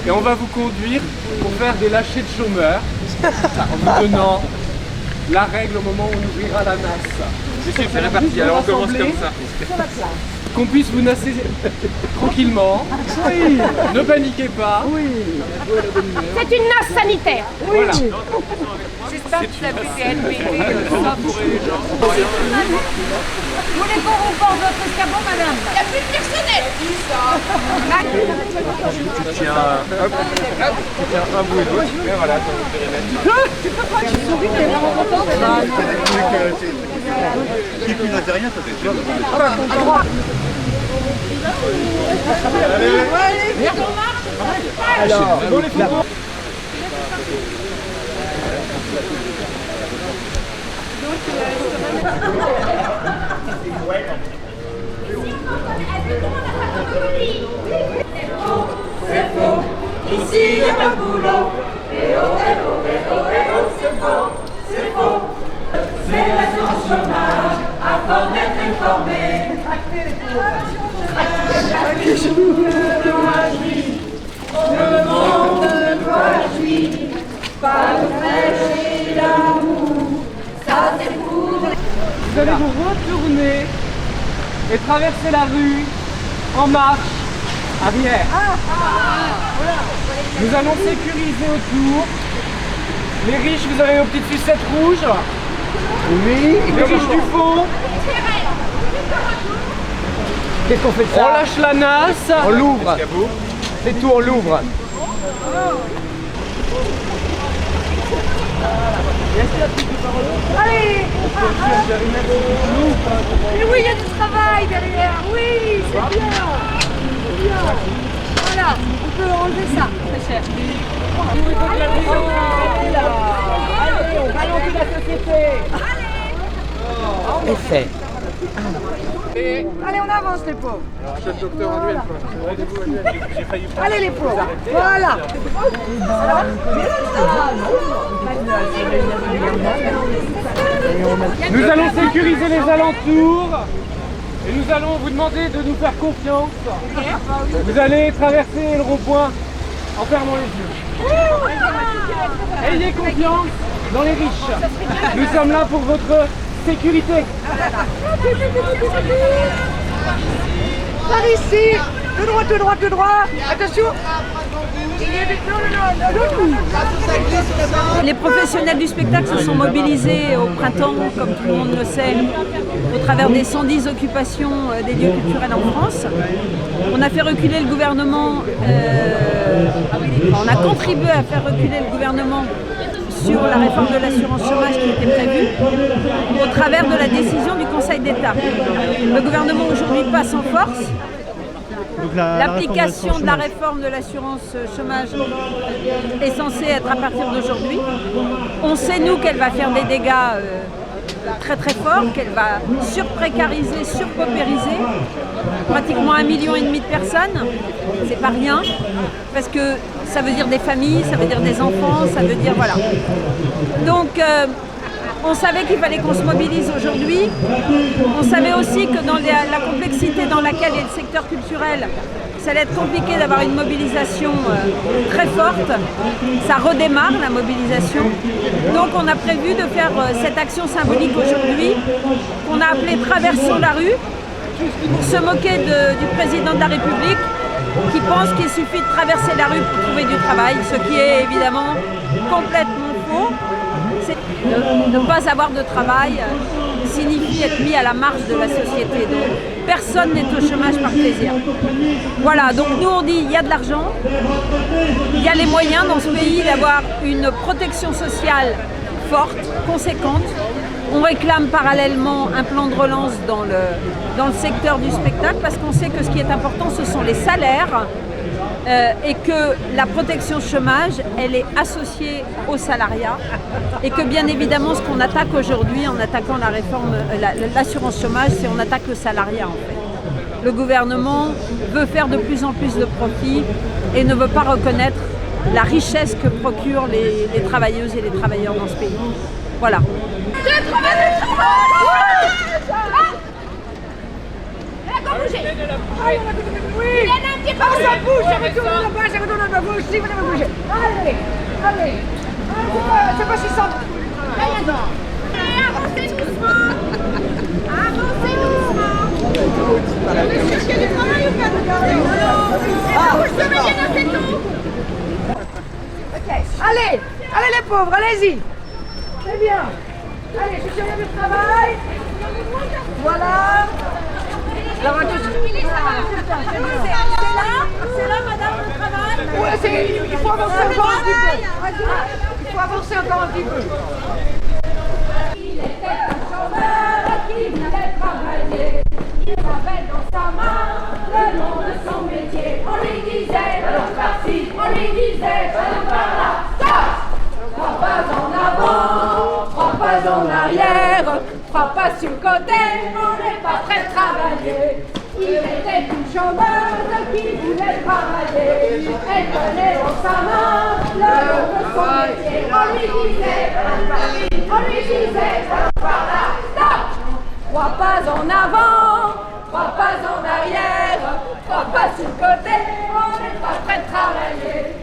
Et on va vous conduire pour faire des lâchers de chômeurs en vous donnant la règle au moment où on ouvrira la nasse. C'est réparti, alors on commence comme ça. Qu'on puisse vous nasser tranquillement. Oui. Ne paniquez pas. Oui. C'est une nasse sanitaire. Oui. Voilà. J'espère que vous avez fait NPT. Vous voulez qu'on remporte votre escabeau, madame? Il n'y a plus de personnel. Tu tiens un bout et l'autre, et voilà, ça vous fait remettre. Tu souris, t'es vraiment contente? Si tu n'as rien, ça c'est sûr. Alors, dans les photos. C'est faux, ici il y a pas de boulot. Et oh, c'est faux, c'est faux. C'est l'assurance chômage, avant d'être informé. Le monde de toi, pas de fraîche et d'amour, ça c'est pour. Vous allez vous retourner et traverser la rue en marche arrière. Nous allons sécuriser autour. Les riches, vous avez vos petites sucettes rouges. Oui. Les riches du fond. Qu'est-ce qu'on fait de ça? On lâche la nasse. On l'ouvre. C'est tout, on l'ouvre. Allez. Et oui, il y a du travail derrière. Oui, c'est bien. C'est bien. Voilà, on peut enlever ça, très cher. Allez, on ralentit la société. Allez. Effet. Allez, on avance les pauvres. C'est le docteur annuel, quoi. Rendez-vous annuel. J'ai failli prendre. Allez les pauvres. Voilà. Nous allons sécuriser les alentours et nous allons vous demander de nous faire confiance. Vous allez traverser le rond-point en fermant les yeux. Ayez confiance dans les riches. Nous sommes là pour votre sécurité. Par ici. Tout droit, tout droit, tout droit. Attention. Les professionnels du spectacle se sont mobilisés au printemps, comme tout le monde le sait, au travers des 110 occupations des lieux culturels en France. On a fait reculer le gouvernement, on a contribué à faire reculer le gouvernement sur la réforme de l'assurance chômage qui était prévue, au travers de la décision du Conseil d'État. Le gouvernement aujourd'hui passe en force. L'application de la réforme de l'assurance chômage est censée être à partir d'aujourd'hui. On sait, nous, qu'elle va faire des dégâts très très forts, qu'elle va surprécariser, surpaupériser pratiquement 1,5 million de personnes. C'est pas rien, parce que ça veut dire des familles, ça veut dire des enfants, ça veut dire voilà. Donc on savait qu'il fallait qu'on se mobilise aujourd'hui. On savait aussi que dans la complexité dans laquelle est le secteur culturel, ça allait être compliqué d'avoir une mobilisation très forte. Ça redémarre la mobilisation. Donc on a prévu de faire cette action symbolique aujourd'hui, qu'on a appelée Traversons la rue, pour se moquer du président de la République, qui pense qu'il suffit de traverser la rue pour trouver du travail, ce qui est évidemment complètement faux. Ne pas avoir de travail signifie être mis à la marge de la société. Donc personne n'est au chômage par plaisir. Voilà, donc nous on dit il y a de l'argent, il y a les moyens dans ce pays d'avoir une protection sociale forte, conséquente. On réclame parallèlement un plan de relance dans le secteur du spectacle parce qu'on sait que ce qui est important ce sont les salaires. Et que la protection chômage, elle est associée au salariat et que bien évidemment ce qu'on attaque aujourd'hui en attaquant la réforme, l'assurance chômage, c'est on attaque le salariat en fait. Le gouvernement veut faire de plus en plus de profits et ne veut pas reconnaître la richesse que procurent les travailleuses et les travailleurs dans ce pays. Voilà. Oui. Ça bouge, ça retourne là-bas, ça retourne là-bas. vous aussi, vous devez bouger. Allez, allez. C'est pas si simple. Allez, dedans. Avancez doucement. Avancez doucement. Monsieur, il y a du travail ou pas? Je peux me dire, c'est tout. Ok, allez, allez les pauvres, allez-y. C'est bien. Allez, je suis du travail. Voilà. La voiture. C'est là, madame, le travail. Ouais, il faut avancer encore un petit peu. Il faut avancer encore un petit peu. Il était un chômeur qui voulait travailler. Il avait dans sa main le nom de son métier. On lui disait, allons par-ci. On lui disait, allons par-là. Stop! Prends pas en avant, prends pas en arrière, prends pas sur le côté, on n'est pas prêt de travailler. Il était une chômeuse qui voulait travailler. Elle tenait dans sa main le nom de son métier. On lui disait, on lui disait, allons par là.